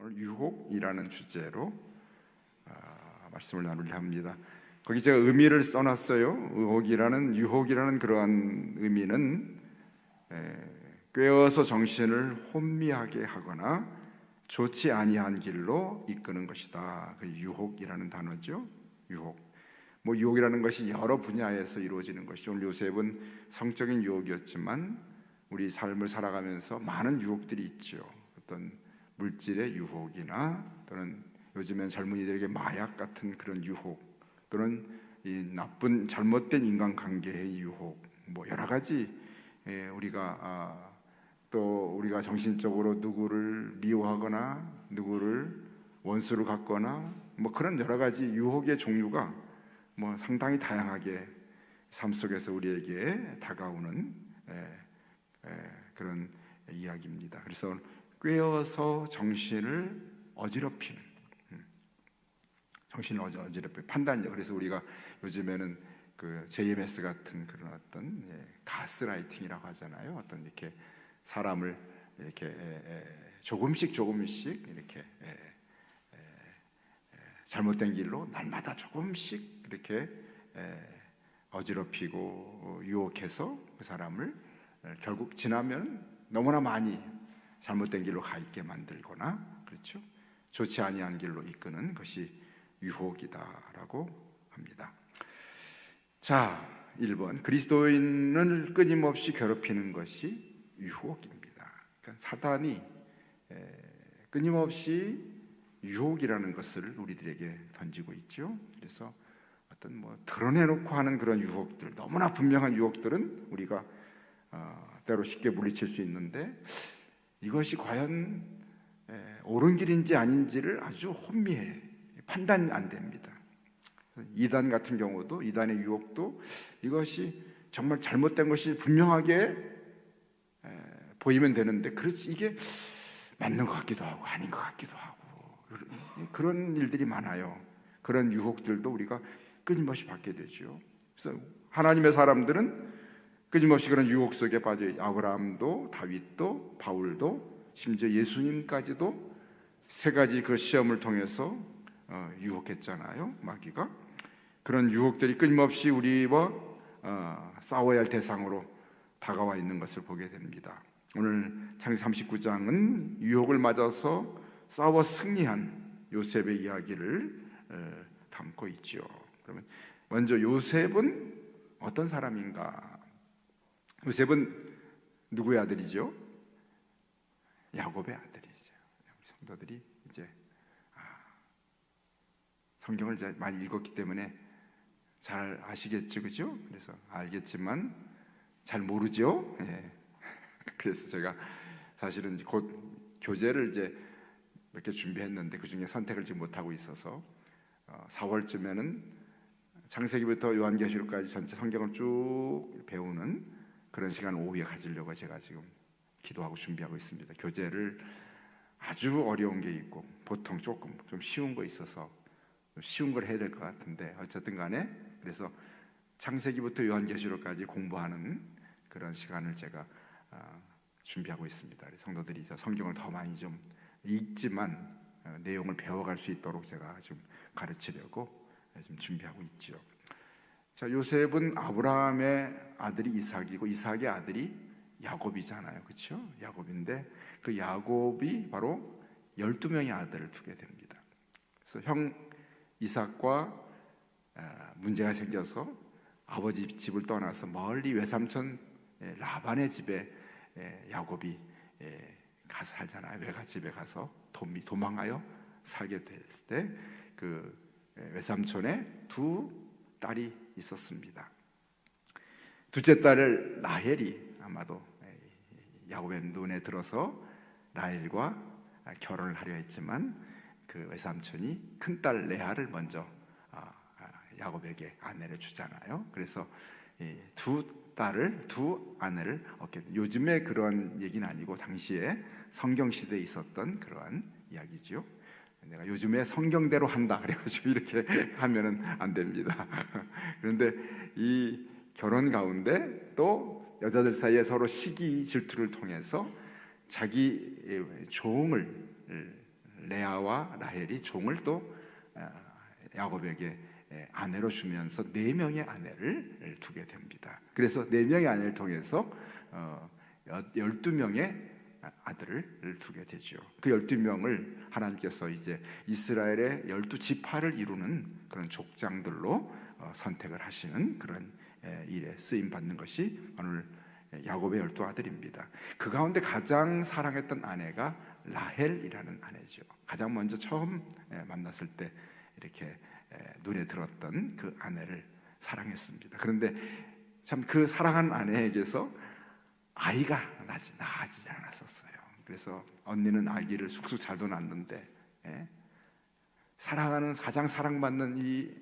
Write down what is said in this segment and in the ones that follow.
오늘 유혹이라는 주제로 말씀을 나누려 합니다. 거기 제가 의미를 써놨어요. 유혹이라는 그러한 의미는 꾀어서 정신을 혼미하게 하거나 좋지 아니한 길로 이끄는 것이다. 그 유혹이라는 단어죠. 유혹이라는 것이 여러 분야에서 이루어지는 것이죠. 오늘 요셉은 성적인 유혹이었지만 우리 삶을 살아가면서 많은 유혹들이 있죠. 어떤 물질의 유혹이나 또는 요즘엔 젊은이들에게 마약 같은 그런 유혹, 또는 이 나쁜 잘못된 인간관계의 유혹, 여러 가지 우리가 정신적으로 누구를 미워하거나 누구를 원수로 갖거나 그런 여러 가지 유혹의 종류가 상당히 다양하게 삶 속에서 우리에게 다가오는 그런 이야기입니다. 그래서 꾀어서 정신을 어지럽히는 판단력. 그래서 우리가 요즘에는 그 JMS 같은 그런 어떤 가스라이팅이라고 하잖아요. 어떤 이렇게 사람을 이렇게 조금씩 이렇게 잘못된 길로 날마다 조금씩 이렇게 어지럽히고 유혹해서 그 사람을 결국 지나면 너무나 많이 잘못된 길로 가 있게 만들거나, 그렇죠? 좋지 아니한 길로 이끄는 것이 유혹이다라고 합니다. 자, 1번, 그리스도인을 끊임없이 괴롭히는 것이 유혹입니다. 그러니까 사단이 끊임없이 유혹이라는 것을 우리들에게 던지고 있죠. 그래서 어떤 드러내놓고 하는 그런 유혹들, 너무나 분명한 유혹들은 우리가 때로 쉽게 물리칠 수 있는데, 이것이 과연 옳은 길인지 아닌지를 아주 혼미해 판단 안 됩니다. 이단 같은 경우도, 이단의 유혹도 이것이 정말 잘못된 것이 분명하게 보이면 되는데, 그렇지 이게 맞는 것 같기도 하고 아닌 것 같기도 하고 그런 일들이 많아요. 그런 유혹들도 우리가 끊임없이 받게 되죠. 그래서 하나님의 사람들은 끊임없이 그런 유혹 속에 빠져, 아브라함도, 다윗도, 바울도, 심지어 예수님까지도 세 가지 그 시험을 통해서 유혹했잖아요. 마귀가. 그런 유혹들이 끊임없이 우리와 싸워야 할 대상으로 다가와 있는 것을 보게 됩니다. 오늘 창세기 39장은 유혹을 맞아서 싸워 승리한 요셉의 이야기를 담고 있죠. 그러면 먼저 요셉은 어떤 사람인가? 요셉은 누구의 아들이죠? 야곱의 아들이죠. 성도들이 이제 성경을 이제 많이 읽었기 때문에 잘 아시겠죠, 그죠? 그래서 알겠지만 잘 모르죠. 그래서 제가 사실은 곧 교재를 이제 몇 개 준비했는데 그 중에 선택을 지금 못 하고 있어서 4월쯤에는 창세기부터 요한계시록까지 전체 성경을 쭉 배우는 그런 시간 오후에 가지려고 제가 지금 기도하고 준비하고 있습니다. 교재를 아주 어려운 게 있고 보통 조금 좀 쉬운 거 있어서 쉬운 걸 해야 될 것 같은데, 어쨌든 간에 그래서 창세기부터 요한계시록까지 공부하는 그런 시간을 제가 준비하고 있습니다. 성도들이 성경을 더 많이 좀 읽지만 내용을 배워갈 수 있도록 제가 좀 가르치려고 좀 준비하고 있죠. 자, 요셉은 아브라함의 아들이 이삭이고 이삭의 아들이 야곱이잖아요, 그렇죠? 야곱인데 그 야곱이 바로 12명의 아들을 두게 됩니다. 그래서 형 이삭과 문제가 생겨서 아버지 집을 떠나서 멀리 외삼촌 라반의 집에 야곱이 가서 살잖아요. 외갓집에 가서 도망하여 살게 될 때 그 외삼촌의 두 딸이 있었습니다. 둘째 딸을 라헬이 아마도 야곱의 눈에 들어서 라헬과 결혼을 하려 했지만 그 외삼촌이 큰딸 레아를 먼저 야곱에게 아내를 주잖아요. 그래서 두 아내를 얻게 됩니다. 요즘에 그런 얘기는 아니고 당시에 성경 시대에 있었던 그러한 이야기죠. 내가 요즘에 성경대로 한다 그래가지고 이렇게 하면은 안 됩니다. 그런데 이 결혼 가운데 또 여자들 사이에 서로 시기 질투를 통해서 자기 종을 레아와 라헬이 종을 또 야곱에게 아내로 주면서 4명의 아내를 두게 됩니다. 그래서 4명의 아내를 통해서 12명의 아들을 두게 되죠. 그 12명을 하나님께서 이제 이스라엘의 12지파를 이루는 그런 족장들로 선택을 하시는 그런 일에 쓰임 받는 것이 오늘 야곱의 12아들입니다. 그 가운데 가장 사랑했던 아내가 라헬이라는 아내죠. 가장 먼저 처음 만났을 때 이렇게 눈에 들었던 그 아내를 사랑했습니다. 그런데 참 그 사랑한 아내에게서 아이가 나아지지 않았었어요. 그래서 언니는 아기를 쑥쑥 잘도 낳는데 사랑하는 가장 사랑받는 이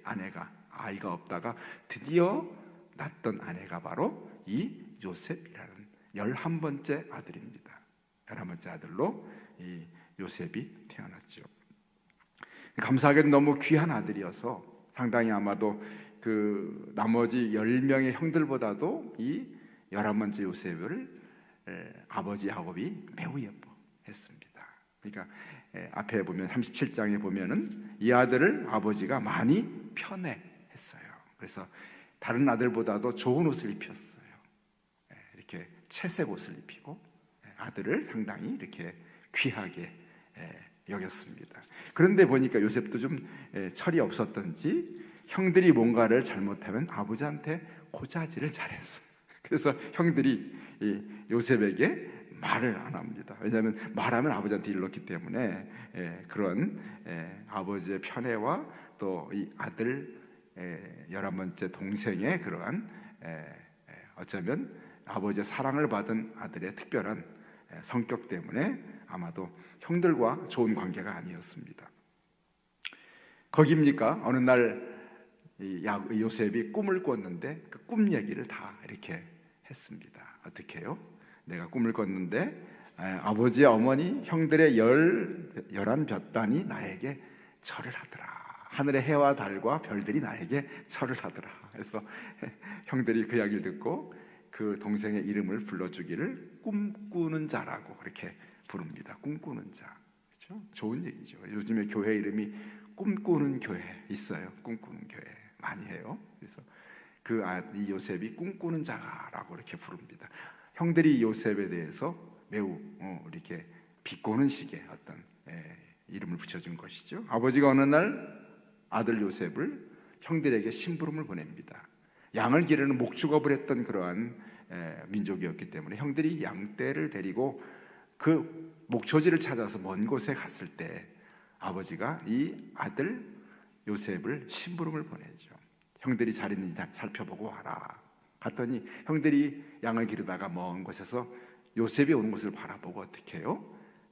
아내가 아이가 없다가 드디어 낳던 아내가 바로 이 요셉이라는 11번째 아들입니다. 11번째 아들로 이 요셉이 태어났죠. 감사하게도 너무 귀한 아들이어서 상당히 아마도 그 나머지 10명의 형들보다도 이 11번째 요셉을 아버지 야곱이 매우 예뻐했습니다. 그러니까 앞에 보면 37장에 보면은 이 아들을 아버지가 많이 편애했어요. 그래서 다른 아들보다도 좋은 옷을 입혔어요. 이렇게 채색 옷을 입히고 아들을 상당히 이렇게 귀하게 여겼습니다. 그런데 보니까 요셉도 좀 철이 없었던지 형들이 뭔가를 잘못하면 아버지한테 고자질을 잘했어요. 그래서 형들이 이 요셉에게 말을 안 합니다. 왜냐하면 말하면 아버지한테 일렀기 때문에 그런 아버지의 편애와 또 이 아들 11번째 동생의 그러한 어쩌면 아버지의 사랑을 받은 아들의 특별한 성격 때문에 아마도 형들과 좋은 관계가 아니었습니다. 거기입니까? 어느 날 요셉이 꿈을 꿨는데 그 꿈 얘기를 다 이렇게 했습니다. 어떻게 해요? 내가 꿈을 꿨는데 아버지, 어머니, 형들의 11볕단이 나에게 절을 하더라. 하늘의 해와 달과 별들이 나에게 절을 하더라. 그래서 형들이 그 이야기를 듣고 그 동생의 이름을 불러주기를 꿈꾸는 자라고 그렇게 부릅니다. 꿈꾸는 자. 그렇죠? 좋은 얘기죠. 요즘에 교회 이름이 꿈꾸는 교회 있어요. 꿈꾸는 교회 많이 해요. 그래서 이 요셉이 꿈꾸는 자라고 이렇게 부릅니다. 형들이 요셉에 대해서 매우 이렇게 비꼬는 식의 어떤 이름을 붙여준 것이죠. 아버지가 어느 날 아들 요셉을 형들에게 심부름을 보냅니다. 양을 기르는 목축업을 했던 그러한 민족이었기 때문에 형들이 양떼를 데리고 그 목초지를 찾아서 먼 곳에 갔을 때 아버지가 이 아들 요셉을 심부름을 보내죠. 형들이 잘 있는지 살펴보고 와라. 갔더니 형들이 양을 기르다가 먼 곳에서 요셉이 오는 것을 바라보고 어떻게 해요?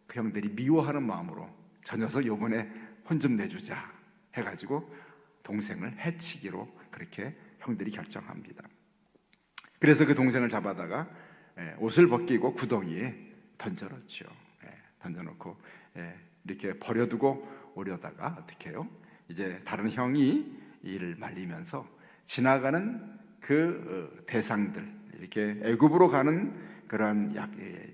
그 형들이 미워하는 마음으로 저 녀석 요번에 혼 좀 내주자 해가지고 동생을 해치기로 그렇게 형들이 결정합니다. 그래서 그 동생을 잡아다가 옷을 벗기고 구덩이에 던져놓죠. 던져놓고 이렇게 버려두고 오려다가 어떻게 해요? 이제 다른 형이 이를 말리면서 지나가는 그 대상들, 이렇게 애굽으로 가는 그러한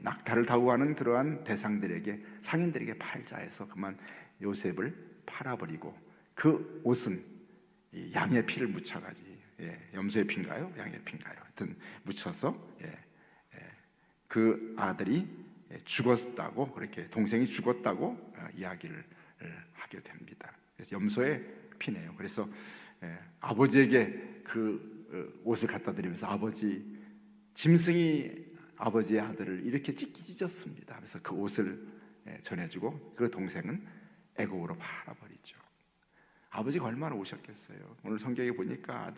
낙타를 타고 가는 그러한 대상들에게, 상인들에게 팔자 해서 그만 요셉을 팔아버리고 그 옷은 양의 피를 묻혀가지고 염소의 피인가요? 양의 피인가요? 하여튼 묻혀서 그 아들이 죽었다고, 그렇게 동생이 죽었다고 이야기를 하게 됩니다. 그래서 염소의 피네요. 그래서 아버지에게 그 옷을 갖다 드리면서 아버지, 짐승이 아버지의 아들을 이렇게 찢었습니다. 그래서 그 옷을 전해주고 그 동생은 애국으로 팔아버리죠. 아버지가 얼마나 오셨겠어요. 오늘 성경에 보니까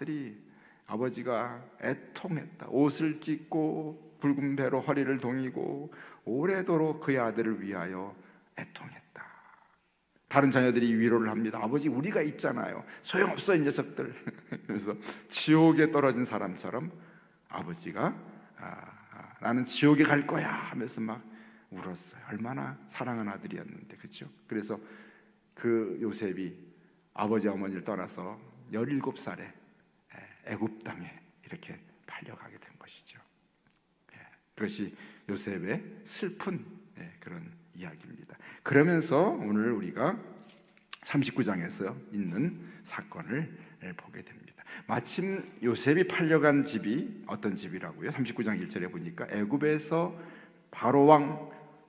아버지가 애통했다. 옷을 찢고 붉은 배로 허리를 동이고 오래도록 그의 아들을 위하여 애통했다. 다른 자녀들이 위로를 합니다. 아버지, 우리가 있잖아요. 소용없어 이 녀석들. 그래서 지옥에 떨어진 사람처럼 아버지가 나는 지옥에 갈 거야 하면서 막 울었어요. 얼마나 사랑하는 아들이었는데, 그렇죠? 그래서 그 요셉이 아버지 어머니를 떠나서 17살에 애굽 땅에 이렇게 팔려가게 된 것이죠. 그것이 요셉의 슬픈 그런 이야기입니다. 그러면서 오늘 우리가 39장에서 있는 사건을 보게 됩니다. 마침 요셉이 팔려간 집이 어떤 집이라고요? 39장 1절에 보니까 애굽에서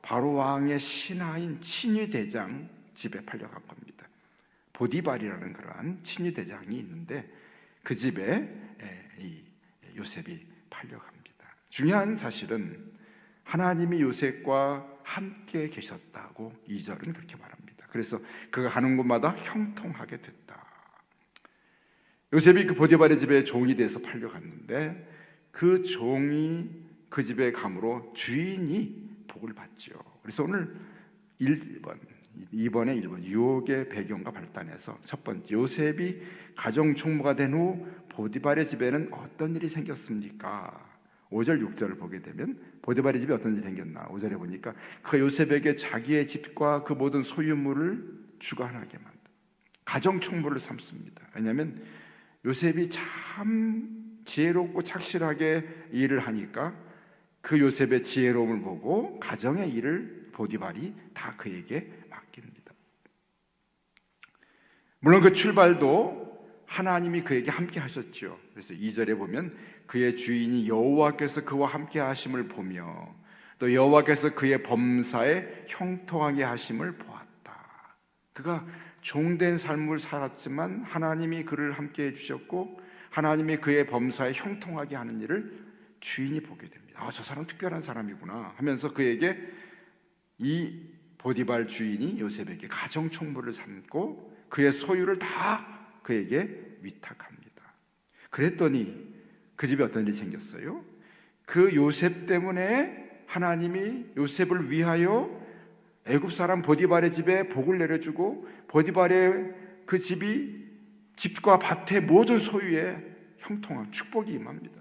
바로왕의 신하인 친위대장 집에 팔려간 겁니다. 보디발이라는 그러한 친위대장이 있는데 그 집에 이 요셉이 팔려갑니다. 중요한 사실은 하나님이 요셉과 함께 계셨다고 2절은 그렇게 말합니다. 그래서 그가 가는 곳마다 형통하게 됐다. 요셉이 그 보디발의 집에 종이 돼서 팔려갔는데 그 종이 그 집에 감으로 주인이 복을 받죠. 그래서 오늘 2번에 1번 유혹의 배경과 발단에서 첫 번째, 요셉이 가정 총무가 된 후 보디발의 집에는 어떤 일이 생겼습니까? 5절 6절을 보게 되면 보디발의 집에 어떤 일이 생겼나? 5절에 보니까 그 요셉에게 자기의 집과 그 모든 소유물을 주관하게 만든 가정 총무를 삼습니다. 왜냐하면 요셉이 참 지혜롭고 착실하게 일을 하니까 그 요셉의 지혜로움을 보고 가정의 일을 보디발이 다 그에게 맡깁니다. 물론 그 출발도 하나님이 그에게 함께 하셨죠. 그래서 2절에 보면 그의 주인이 여호와께서 그와 함께 하심을 보며 또 여호와께서 그의 범사에 형통하게 하심을 보았다. 그가 종된 삶을 살았지만 하나님이 그를 함께 해주셨고 하나님이 그의 범사에 형통하게 하는 일을 주인이 보게 됩니다. 아, 저 사람 특별한 사람이구나 하면서 그에게 이 보디발 주인이 요셉에게 가정 총무를 삼고 그의 소유를 다 그에게 위탁합니다. 그랬더니 그 집에 어떤 일이 생겼어요? 그 요셉 때문에 하나님이 요셉을 위하여 애굽 사람 보디발의 집에 복을 내려주고 보디발의 그 집과 밭의 모든 소유에 형통한 축복이 임합니다.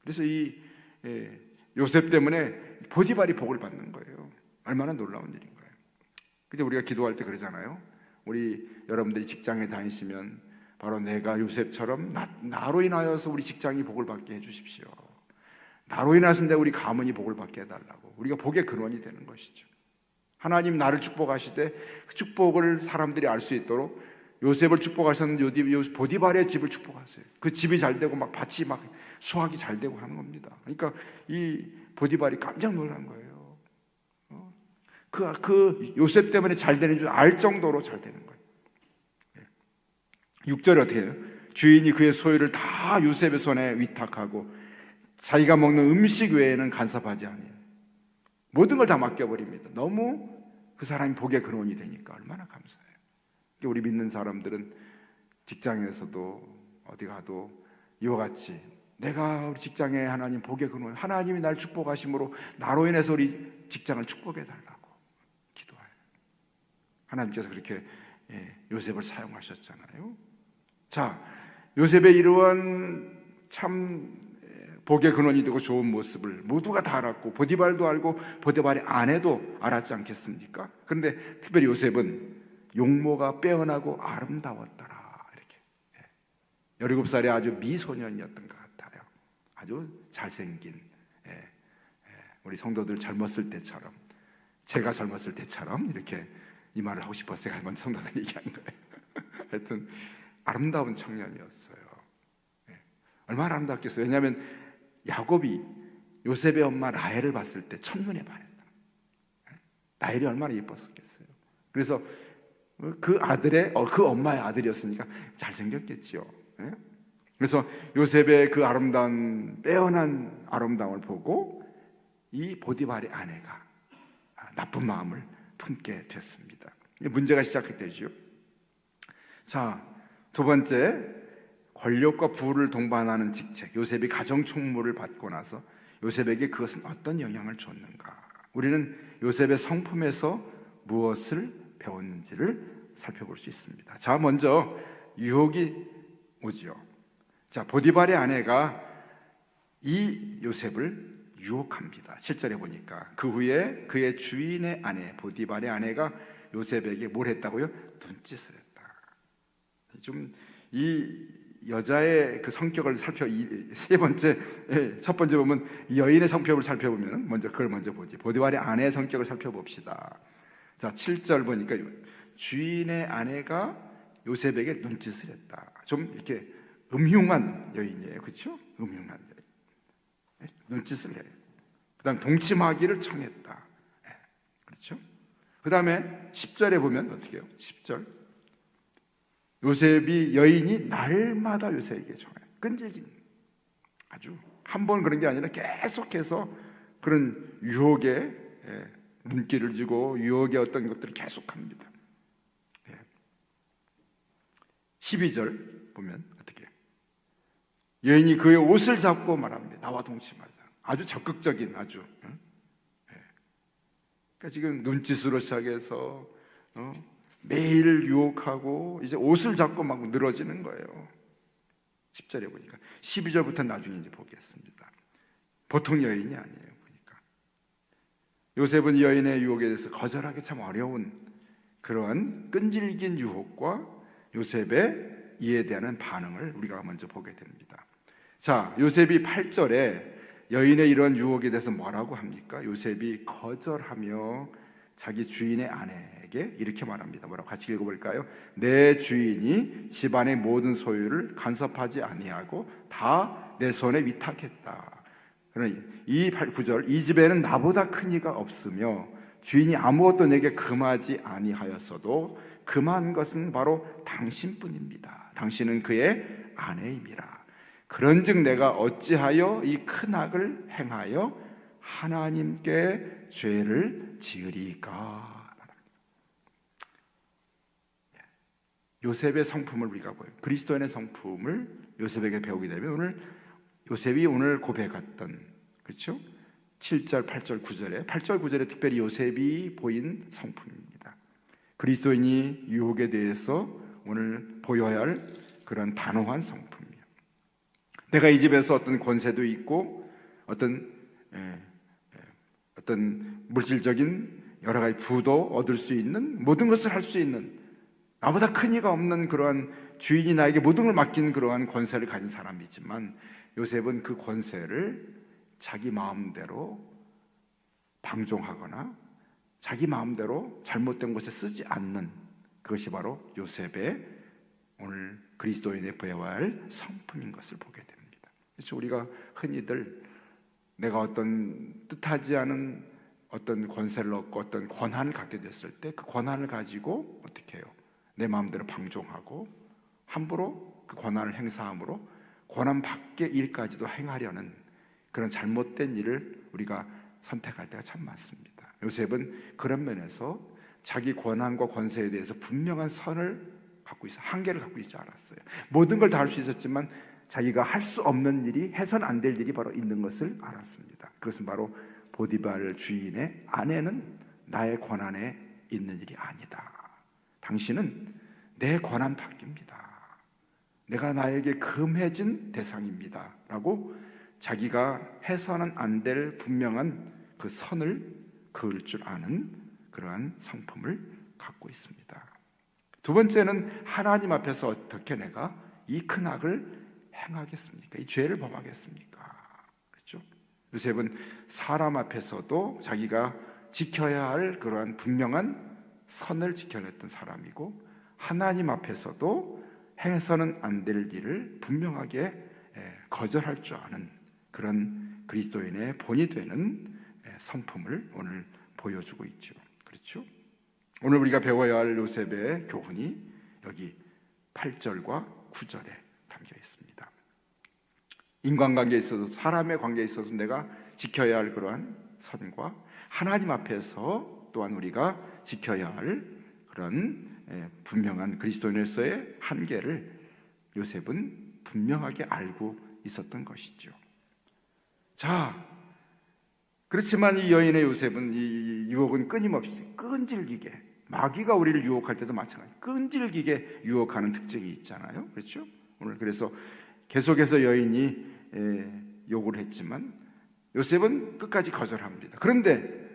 그래서 이 요셉 때문에 보디발이 복을 받는 거예요. 얼마나 놀라운 일인 거예요. 근데 우리가 기도할 때 그러잖아요. 우리 여러분들이 직장에 다니시면 바로 내가 요셉처럼 나로 인하여서 우리 직장이 복을 받게 해주십시오. 나로 인해서 우리 가문이 복을 받게 해달라고. 우리가 복의 근원이 되는 것이죠. 하나님 나를 축복하시되 그 축복을 사람들이 알 수 있도록 요셉을 축복하셨는데 보디발의 집을 축복하세요. 그 집이 잘 되고 막 밭이 막 수확이 잘 되고 하는 겁니다. 그러니까 이 보디발이 깜짝 놀란 거예요. 그 요셉 때문에 잘 되는 줄 알 정도로 잘 되는 거예요. 6절에 어떻게 해요? 주인이 그의 소유를 다 요셉의 손에 위탁하고 자기가 먹는 음식 외에는 간섭하지 않아요. 모든 걸 다 맡겨버립니다. 너무 그 사람이 복의 근원이 되니까 얼마나 감사해요. 우리 믿는 사람들은 직장에서도 어디 가도 이와 같이 내가 우리 직장에 하나님 복의 근원, 하나님이 날 축복하심으로 나로 인해서 우리 직장을 축복해 달라고 기도해요. 하나님께서 그렇게 요셉을 사용하셨잖아요. 자, 요셉의 이러한 참 복의 근원이 되고 좋은 모습을 모두가 다 알았고 보디발도 알고 보디발의 아내도 알았지 않겠습니까? 그런데 특별히 요셉은 용모가 빼어나고 아름다웠더라. 이렇게 17살의 아주 미소년이었던 것 같아요. 아주 잘생긴 우리 성도들 젊었을 때처럼 제가 젊었을 때처럼 이렇게 이 말을 하고 싶었어요. 한번 성도들 얘기한 거예요. 하여튼 아름다운 청년이었어요. 얼마나 아름답겠어요. 왜냐하면 야곱이 요셉의 엄마 라헬을 봤을 때 첫눈에 반했다. 라헬이 얼마나 예뻤었겠어요. 그래서 그 아들의 그 엄마의 아들이었으니까 잘생겼겠죠. 그래서 요셉의 그 아름다운 빼어난 아름다움을 보고 이 보디발의 아내가 나쁜 마음을 품게 됐습니다. 문제가 시작되죠. 자, 두 번째, 권력과 부를 동반하는 직책. 요셉이 가정 총무를 받고 나서 요셉에게 그것은 어떤 영향을 줬는가? 우리는 요셉의 성품에서 무엇을 배웠는지를 살펴볼 수 있습니다. 자, 먼저 유혹이 오죠. 자, 보디발의 아내가 이 요셉을 유혹합니다. 7절에 보니까 그 후에 그의 주인의 아내 보디발의 아내가 요셉에게 뭘 했다고요? 눈짓을 했다. 좀 이 여자의 그 성격을 첫 번째 보면 이 여인의 성격을 살펴보면 먼저 그걸 먼저 보지. 보디발의 아내의 성격을 살펴봅시다. 자, 7절 보니까 주인의 아내가 요셉에게 눈짓을 했다. 좀 이렇게 음흉한 여인이에요, 그렇죠? 음흉한 여인. 눈짓을 해요. 그다음 동침하기를 청했다. 그렇죠? 그다음에 10절에 보면 어떻게 해요? 10절. 요셉이 여인이 날마다 요셉에게 청해요. 끈질긴, 아주 한 번 그런 게 아니라 계속해서 그런 유혹에 눈길을 주고 유혹의 어떤 것들을 계속합니다. 12절 보면 어떻게 해요? 여인이 그의 옷을 잡고 말합니다. 나와 동침하자. 아주 적극적인, 아주. 그러니까 지금 눈짓으로 시작해서 매일 유혹하고 이제 옷을 잡고 막 늘어지는 거예요. 10절에 보니까 12절부터 나중에 이제 보겠습니다. 보통 여인이 아니에요. 보니까 요셉은 이 여인의 유혹에 대해서 거절하기 참 어려운 그러한 끈질긴 유혹과 요셉의 이에 대한 반응을 우리가 먼저 보게 됩니다. 자, 요셉이 8절에 여인의 이런 유혹에 대해서 뭐라고 합니까? 요셉이 거절하며 자기 주인의 아내에게 이렇게 말합니다. 뭐라고 같이 읽어볼까요? 내 주인이 집안의 모든 소유를 간섭하지 아니하고 다 내 손에 위탁했다. 그러니 이 9절, 이 집에는 나보다 큰 이가 없으며 주인이 아무것도 내게 금하지 아니하였어도 금한 것은 바로 당신뿐입니다. 당신은 그의 아내임이라. 그런즉 내가 어찌하여 이 큰 악을 행하여 하나님께 죄를 지으리까. 요셉의 성품을 우리가 보여요. 그리스도인의 성품을 요셉에게 배우게 되면 요셉이 오늘 고백했던, 그렇죠? 7절, 8절, 9절에 8절, 9절에 특별히 요셉이 보인 성품입니다. 그리스도인이 유혹에 대해서 오늘 보여야 할 그런 단호한 성품이에요. 내가 이 집에서 어떤 권세도 있고 어떤 물질적인 여러 가지 부도 얻을 수 있는, 모든 것을 할 수 있는, 나보다 큰 이가 없는 그러한, 주인이 나에게 모든 걸 맡긴 그러한 권세를 가진 사람이지만 요셉은 그 권세를 자기 마음대로 방종하거나 자기 마음대로 잘못된 곳에 쓰지 않는, 그것이 바로 요셉의 오늘 그리스도인의 보여야 할 성품인 것을 보게 됩니다. 그래서 우리가 흔히들 내가 어떤 뜻하지 않은 어떤 권세를 얻고 어떤 권한을 갖게 됐을 때 그 권한을 가지고 어떻게 해요? 내 마음대로 방종하고 함부로 그 권한을 행사함으로 권한 밖의 일까지도 행하려는 그런 잘못된 일을 우리가 선택할 때가 참 많습니다. 요셉은 그런 면에서 자기 권한과 권세에 대해서 분명한 선을 갖고 있어, 한계를 갖고 있지 않았어요. 모든 걸 다 할 수 있었지만 자기가 할 수 없는 일이, 해서는 안 될 일이 바로 있는 것을 알았습니다. 그것은 바로 보디발 주인의 아내는 나의 권한에 있는 일이 아니다. 당신은 내 권한 밖입니다. 내가 나에게 금해진 대상입니다. 라고 자기가 해서는 안 될 분명한 그 선을 그을 줄 아는 그러한 성품을 갖고 있습니다. 두 번째는 하나님 앞에서 어떻게 내가 이 큰 악을 행하겠습니까? 이 죄를 범하겠습니까? 그렇죠? 요셉은 사람 앞에서도 자기가 지켜야 할 그러한 분명한 선을 지켜냈던 사람이고, 하나님 앞에서도 해서는 안 될 일을 분명하게 거절할 줄 아는 그런 그리스도인의 본이 되는 성품을 오늘 보여주고 있죠. 그렇죠? 오늘 우리가 배워야 할 요셉의 교훈이 여기 8절과 9절에 담겨 있습니다. 인간관계에 있어서, 사람의 관계에 있어서 내가 지켜야 할 그러한 선과 하나님 앞에서 또한 우리가 지켜야 할 그런 분명한 그리스도인으로서의 한계를 요셉은 분명하게 알고 있었던 것이죠. 자, 그렇지만 이 여인의 요셉은, 이 유혹은 끊임없이 끈질기게, 마귀가 우리를 유혹할 때도 마찬가지, 끈질기게 유혹하는 특징이 있잖아요. 그렇죠? 오늘 그래서 계속해서 여인이 요구를 했지만 요셉은 끝까지 거절합니다. 그런데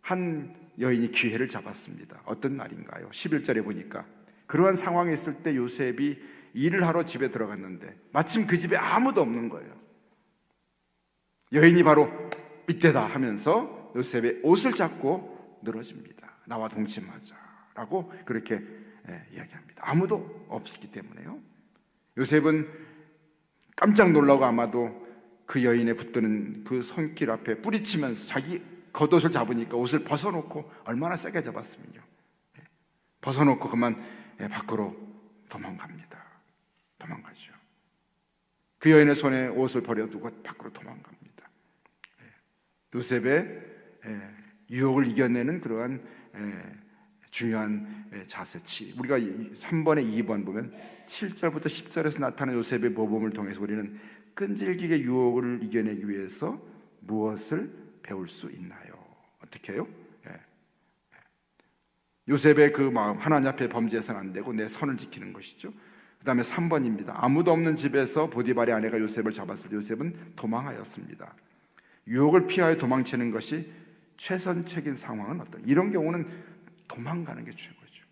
한 여인이 기회를 잡았습니다. 어떤 날인가요? 11절에 보니까 그러한 상황에 있을 때 요셉이 일을 하러 집에 들어갔는데 마침 그 집에 아무도 없는 거예요. 여인이 바로 이때다 하면서 요셉의 옷을 잡고 늘어집니다. 나와 동침하자 라고 그렇게 이야기합니다. 아무도 없었기 때문에요. 요셉은 깜짝 놀라고 아마도 그 여인의 붙드는 그 손길 앞에 뿌리치면서 자기 겉옷을 잡으니까 옷을 벗어놓고, 얼마나 세게 잡았으면요, 벗어놓고 그만 밖으로 도망갑니다. 도망가죠. 그 여인의 손에 옷을 버려두고 밖으로 도망갑니다. 요셉의 유혹을 이겨내는 그러한 중요한 자세치, 우리가 3번에 2번 보면 7절부터 10절에서 나타나는 요셉의 모범을 통해서 우리는 끈질기게 유혹을 이겨내기 위해서 무엇을 배울 수 있나요? 어떻게 해요? 요셉의 그 마음, 하나님 앞에 범죄해서는 안 되고 내 선을 지키는 것이죠. 그 다음에 3번입니다. 아무도 없는 집에서 보디발의 아내가 요셉을 잡았을 때 요셉은 도망하였습니다. 유혹을 피하여 도망치는 것이 최선책인 상황은 어떤, 이런 경우는 도망가는 게 최고죠.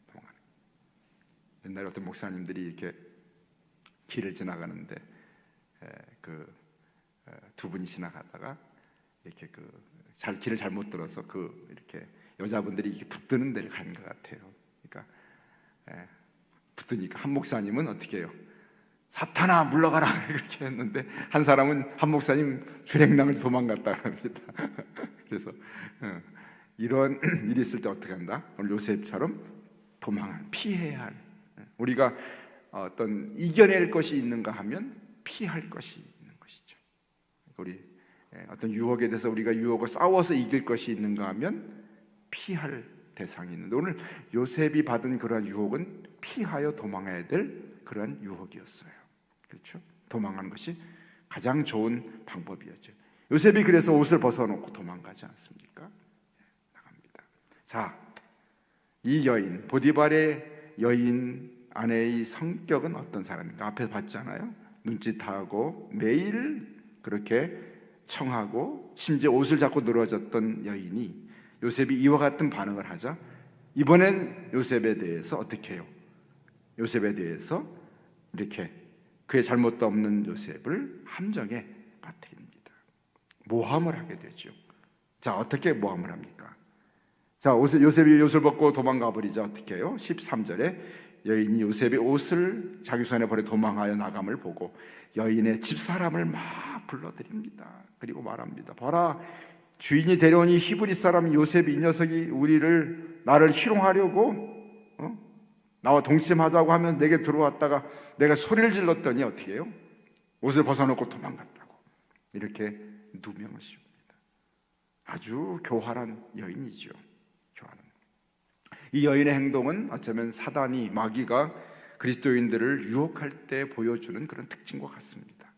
도망가는. 옛날에 어떤 목사님들이 이렇게 길을 지나가는데 두 분이 지나가다가 이렇게 길을 잘못 들어서 이렇게 여자분들이 이렇게 붙드는 데를 간 것 같아요. 그러니까 붙으니까 한 목사님은 어떻게 해요? 사탄아 물러가라 그렇게 했는데, 한 사람은 한 목사님 주랭랑을 도망갔다 합니다. 그래서 이런 일이 있을 때 어떻게 한다? 오늘 요셉처럼 피해야 할, 우리가 어떤 이겨낼 것이 있는가 하면 피할 것이 있는 것이죠. 우리 어떤 유혹에 대해서 우리가 유혹을 싸워서 이길 것이 있는가 하면 피할 대상이 있는데, 오늘 요셉이 받은 그러한 유혹은 피하여 도망해야 될 그러한 유혹이었어요. 그렇죠? 도망하는 것이 가장 좋은 방법이었죠. 요셉이 그래서 옷을 벗어놓고 도망가지 않습니까? 나갑니다. 자, 이 여인, 보디발의 여인 아내의 성격은 어떤 사람인가? 앞에서 봤잖아요. 눈짓하고 매일 그렇게 청하고 심지어 옷을 잡고 늘어졌던 여인이 요셉이 이와 같은 반응을 하자, 이번엔 요셉에 대해서 어떻게 해요? 요셉에 대해서 이렇게 그의 잘못도 없는 요셉을 함정에 빠뜨립니다. 모함을 하게 되죠. 자, 어떻게 모함을 합니까? 자, 요셉이 옷을 벗고 도망가 버리자 어떻게 해요? 13절에 여인이 요셉의 옷을 자기 손에 버려 도망하여 나감을 보고 여인의 집사람을 막 불러들입니다. 그리고 말합니다. 봐라, 주인이 데려온 이 히브리 사람 요셉이, 이 녀석이 나를 희롱하려고 나와 동침하자고 하면 내게 들어왔다가 내가 소리를 질렀더니 어떻게 해요? 옷을 벗어놓고 도망갔다고 이렇게 누명을 씌웁니다. 아주 교활한 여인이죠. 교활한. 이 여인의 행동은 어쩌면 사단이, 마귀가 그리스도인들을 유혹할 때 보여주는 그런 특징과 같습니다.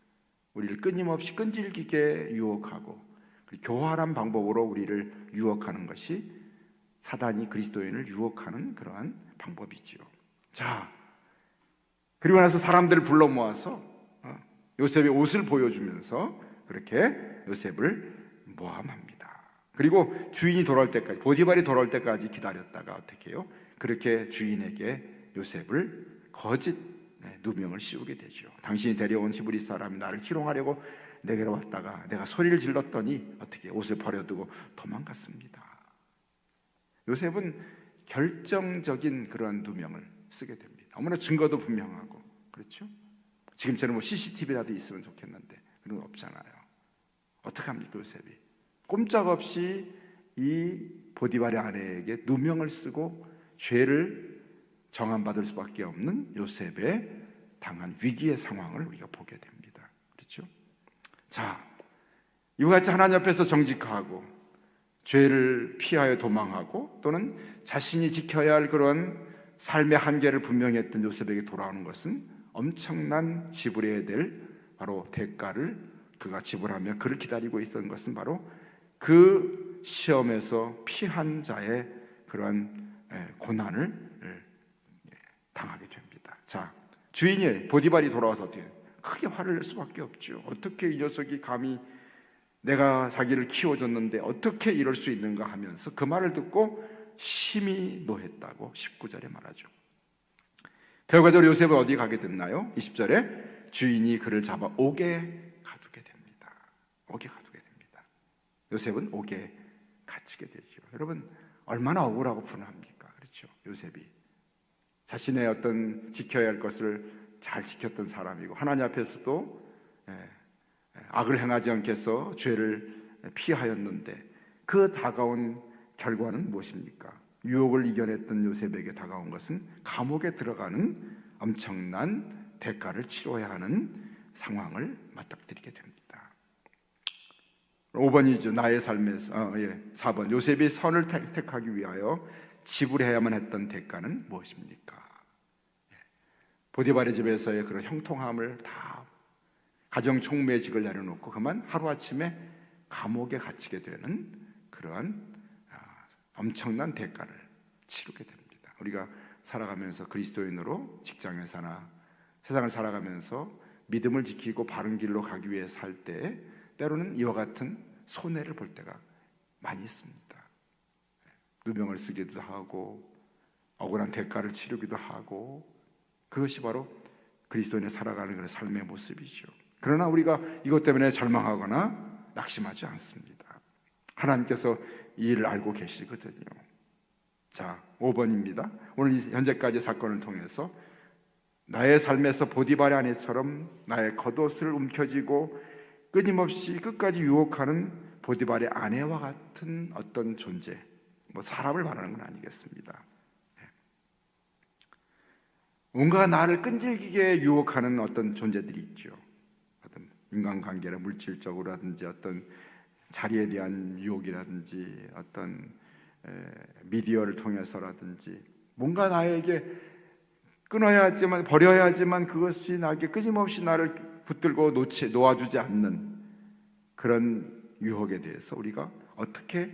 우리를 끊임없이 끈질기게 유혹하고 교활한 방법으로 우리를 유혹하는 것이 사단이 그리스도인을 유혹하는 그러한 방법이지요. 자, 그리고 나서 사람들을 불러 모아서 요셉의 옷을 보여주면서 그렇게 요셉을 모함합니다. 그리고 주인이 돌아올 때까지, 보디발이 돌아올 때까지 기다렸다가 어떻게 해요? 그렇게 주인에게 요셉을 거짓 누명을 씌우게 되죠. 당신이 데려온 히브리 사람이 나를 희롱하려고 내게로 왔다가 내가 소리를 질렀더니 어떻게 옷을 버려두고 도망갔습니다. 요셉은 결정적인 그러한 누명을 쓰게 됩니다. 너무나 증거도 분명하고, 그렇죠? 지금처럼 CCTV라도 있으면 좋겠는데 그런 거 없잖아요. 어떻게 합니까? 요셉이 꼼짝없이 이 보디발의 아내에게 누명을 쓰고 죄를 정함받을 수밖에 없는 요셉의 당한 위기의 상황을 우리가 보게 됩니다. 그렇죠? 자, 이와 같이 하나님 앞에서 정직하고 죄를 피하여 도망하고 또는 자신이 지켜야 할 그런 삶의 한계를 분명히 했던 요셉에게 돌아오는 것은 엄청난 지불해야 될 바로 대가를 그가 지불하며 그를 기다리고 있었던 것은 바로 그 시험에서 피한 자의 그런 고난을 당하게 됩니다. 자, 주인이 보디발이 돌아와서 크게 화를 낼 수밖에 없죠. 어떻게 이 녀석이 감히 내가 자기를 키워줬는데 어떻게 이럴 수 있는가 하면서 그 말을 듣고 심히 노했다고 19절에 말하죠. 결과적으로 요셉은 어디 가게 됐나요? 20절에 주인이 그를 잡아 옥에 가두게 됩니다. 옥에 가두게 됩니다. 요셉은 옥에 갇히게 되죠. 여러분, 얼마나 억울하고 분합니까? 그렇죠? 요셉이 자신의 어떤 지켜야 할 것을 잘 지켰던 사람이고, 하나님 앞에서도 악을 행하지 않게 해서 죄를 피하였는데, 그 다가온 결과는 무엇입니까? 유혹을 이겨냈던 요셉에게 다가온 것은 감옥에 들어가는 엄청난 대가를 치러야 하는 상황을 맞닥뜨리게 됩니다. 5번이죠. 나의 삶에서 4번, 요셉이 선을 택하기 위하여 지불해야만 했던 대가는 무엇입니까? 보디발의 집에서의 그런 형통함을 다 가정 총매직을 내려놓고 그만 하루아침에 감옥에 갇히게 되는 그러한 엄청난 대가를 치르게 됩니다. 우리가 살아가면서 그리스도인으로 직장에서나 세상을 살아가면서 믿음을 지키고 바른 길로 가기 위해 살 때 때로는 이와 같은 손해를 볼 때가 많이 있습니다. 누명을 쓰기도 하고 억울한 대가를 치르기도 하고, 그것이 바로 그리스도인의 살아가는 그런 삶의 모습이죠. 그러나 우리가 이것 때문에 절망하거나 낙심하지 않습니다. 하나님께서 이 일을 알고 계시거든요. 자, 5번입니다. 오늘 현재까지 사건을 통해서 나의 삶에서 보디발의 아내처럼 나의 겉옷을 움켜쥐고 끊임없이 끝까지 유혹하는 보디발의 아내와 같은 어떤 존재, 사람을 말하는 건 아니겠습니다. 뭔가 나를 끈질기게 유혹하는 어떤 존재들이 있죠. 어떤 인간관계나 물질적으로라든지 어떤 자리에 대한 유혹이라든지 어떤 미디어를 통해서라든지 뭔가 나에게 끊어야 하지만, 버려야 하지만 그것이 나에게 끊임없이 나를 붙들고 놓아주지 않는 그런 유혹에 대해서 우리가 어떻게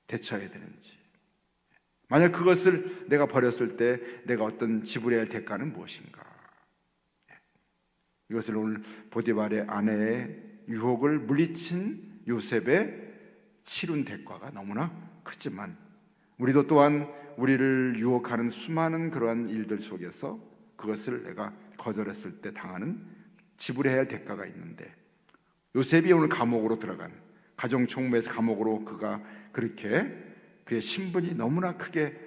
대처해야 되는지, 만약 그것을 내가 버렸을 때 내가 어떤 지불해야 할 대가는 무엇인가, 이것을 오늘 보디발의 아내의 유혹을 물리친 요셉의 치룬 대가가 너무나 크지만, 우리도 또한 우리를 유혹하는 수많은 그러한 일들 속에서 그것을 내가 거절했을 때 당하는 지불해야 할 대가가 있는데, 요셉이 오늘 감옥으로 들어간, 가정 총매에서 감옥으로 그가 그렇게 그의 신분이 너무나 크게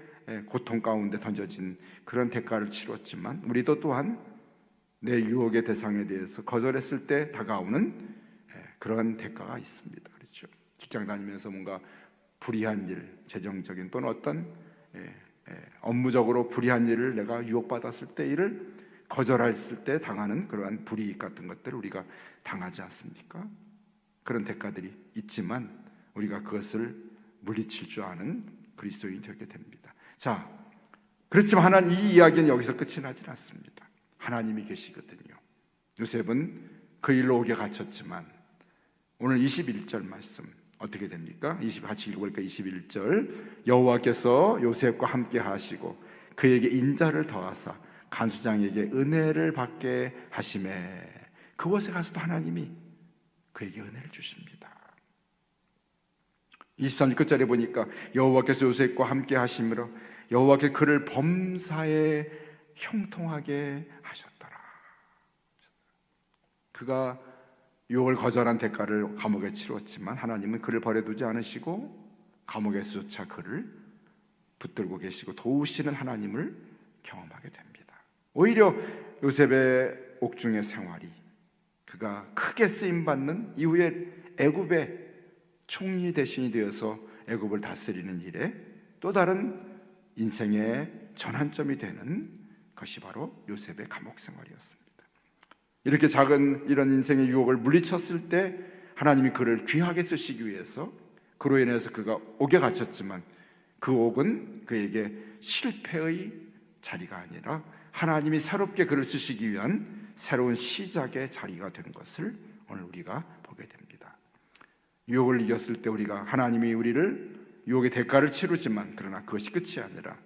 고통 가운데 던져진 그런 대가를 치렀지만, 우리도 또한 내 유혹의 대상에 대해서 거절했을 때 다가오는 그런 대가가 있습니다. 그렇죠? 직장 다니면서 뭔가 불이한 일, 재정적인 또는 어떤 업무적으로 불이한 일을 내가 유혹받았을 때, 이를 거절했을 때 당하는 그러한 불이익 같은 것들을 우리가 당하지 않습니까? 그런 대가들이 있지만 우리가 그것을 물리칠 줄 아는 그리스도인이 되게 됩니다. 자, 그렇지만 하나님, 이 이야기는 여기서 끝이 나질 않습니다. 하나님이 계시거든요. 요셉은 그 일로 옥에 갇혔지만 오늘 21절 말씀 어떻게 됩니까? 같이 읽어볼까? 21절, 여호와께서 요셉과 함께 하시고 그에게 인자를 더하사 간수장에게 은혜를 받게 하시매, 그곳에 가서도 하나님이 그에게 은혜를 주십니다. 23절 끝자리에 보니까 여호와께서 요셉과 함께 하심으로 여호와께 그를 범사에 형통하게 하셨더라. 그가 유혹을 거절한 대가를 감옥에 치렀지만 하나님은 그를 버려두지 않으시고 감옥에서조차 그를 붙들고 계시고 도우시는 하나님을 경험하게 됩니다. 오히려 요셉의 옥중의 생활이, 그가 크게 쓰임받는 이후에 애굽의 총리 대신이 되어서 애굽을 다스리는 일에 또 다른 인생의 전환점이 되는 것이 바로 요셉의 감옥 생활이었습니다. 이렇게 작은 이런 인생의 유혹을 물리쳤을 때 하나님이 그를 귀하게 쓰시기 위해서, 그로 인해서 그가 옥에 갇혔지만 그 옥은 그에게 실패의 자리가 아니라 하나님이 새롭게 그를 쓰시기 위한 새로운 시작의 자리가 된 것을 오늘 우리가 보게 됩니다. 유혹을 이겼을 때 우리가, 하나님이 우리를 유혹의 대가를 치르지만 그러나 그것이 끝이 아니라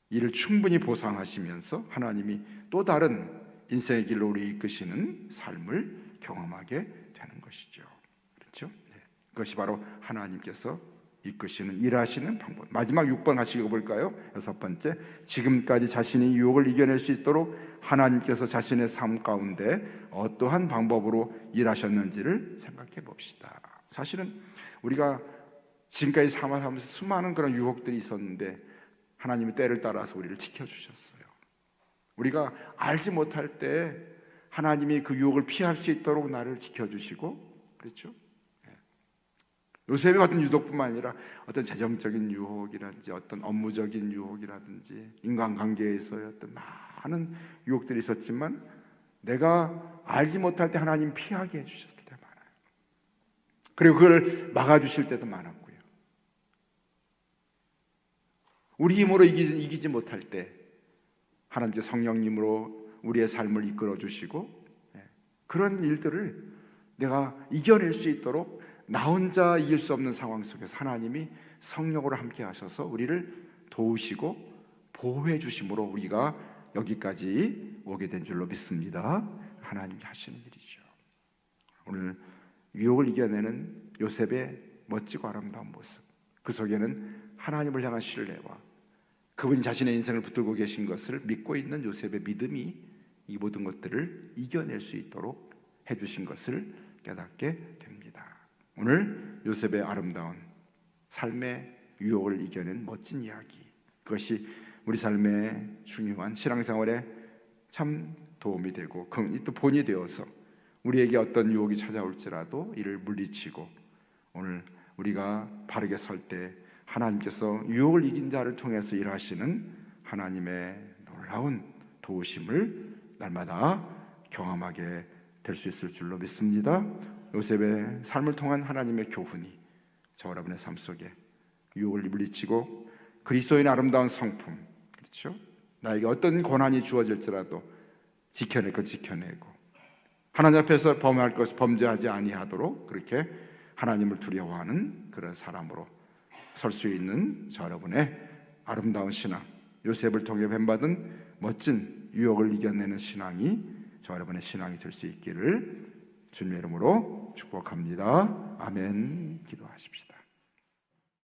이를 충분히 보상하시면서 하나님이 또 다른 인생의 길로 우리 이끄시는 삶을 경험하게 되는 것이죠. 그렇죠? 그것이 바로 하나님께서 이끄시는 일하시는 방법. 마지막 6번 같이 읽어볼까요? 6번째, 지금까지 자신이 유혹을 이겨낼 수 있도록 하나님께서 자신의 삶 가운데 어떠한 방법으로 일하셨는지를 생각해 봅시다. 사실은 우리가 지금까지 살아가면서 수많은 그런 유혹들이 있었는데 하나님이 때를 따라서 우리를 지켜주셨어요. 우리가 알지 못할 때 하나님이 그 유혹을 피할 수 있도록 나를 지켜주시고, 그렇죠? 요셉의 같은 유혹뿐만 아니라 어떤 재정적인 유혹이라든지 어떤 업무적인 유혹이라든지 인간관계에서의 어떤 많은 유혹들이 있었지만 내가 알지 못할 때 하나님 피하게 해주셨을 때 많아요. 그리고 그걸 막아주실 때도 많았고요. 우리 힘으로 이기지 못할 때 하나님께서 성령님으로 우리의 삶을 이끌어 주시고, 그런 일들을 내가 이겨낼 수 있도록 나 혼자 이길 수 없는 상황 속에서 하나님이 성령으로 함께 하셔서 우리를 도우시고 보호해 주심으로 우리가 여기까지 오게 된 줄로 믿습니다. 하나님이 하시는 일이죠. 오늘 유혹을 이겨내는 요셉의 멋지고 아름다운 모습, 그 속에는 하나님을 향한 신뢰와 그분이 자신의 인생을 붙들고 계신 것을 믿고 있는 요셉의 믿음이 이 모든 것들을 이겨낼 수 있도록 해주신 것을 깨닫게 됩니다. 오늘 요셉의 아름다운 삶의 유혹을 이겨낸 멋진 이야기, 그것이 우리 삶의 중요한 신앙생활에 참 도움이 되고 또 본이 되어서 우리에게 어떤 유혹이 찾아올지라도 이를 물리치고 오늘 우리가 바르게 설 때 하나님께서 유혹을 이긴 자를 통해서 일하시는 하나님의 놀라운 도우심을 날마다 경험하게 될 수 있을 줄로 믿습니다. 요셉의 삶을 통한 하나님의 교훈이 저와 여러분의 삶 속에 유혹을 물리치고 그리스도인의 아름다운 성품, 그렇죠? 나에게 어떤 고난이 주어질지라도 지켜낼 것 지켜내고 하나님 앞에서 범할 것 범죄하지 아니하도록 그렇게 하나님을 두려워하는 그런 사람으로 설 수 있는 저 여러분의 아름다운 신앙, 요셉을 통해 뱀받은 멋진 유혹을 이겨내는 신앙이 저 여러분의 신앙이 될 수 있기를 주님의 이름으로 축복합니다. 아멘. 기도하십시다.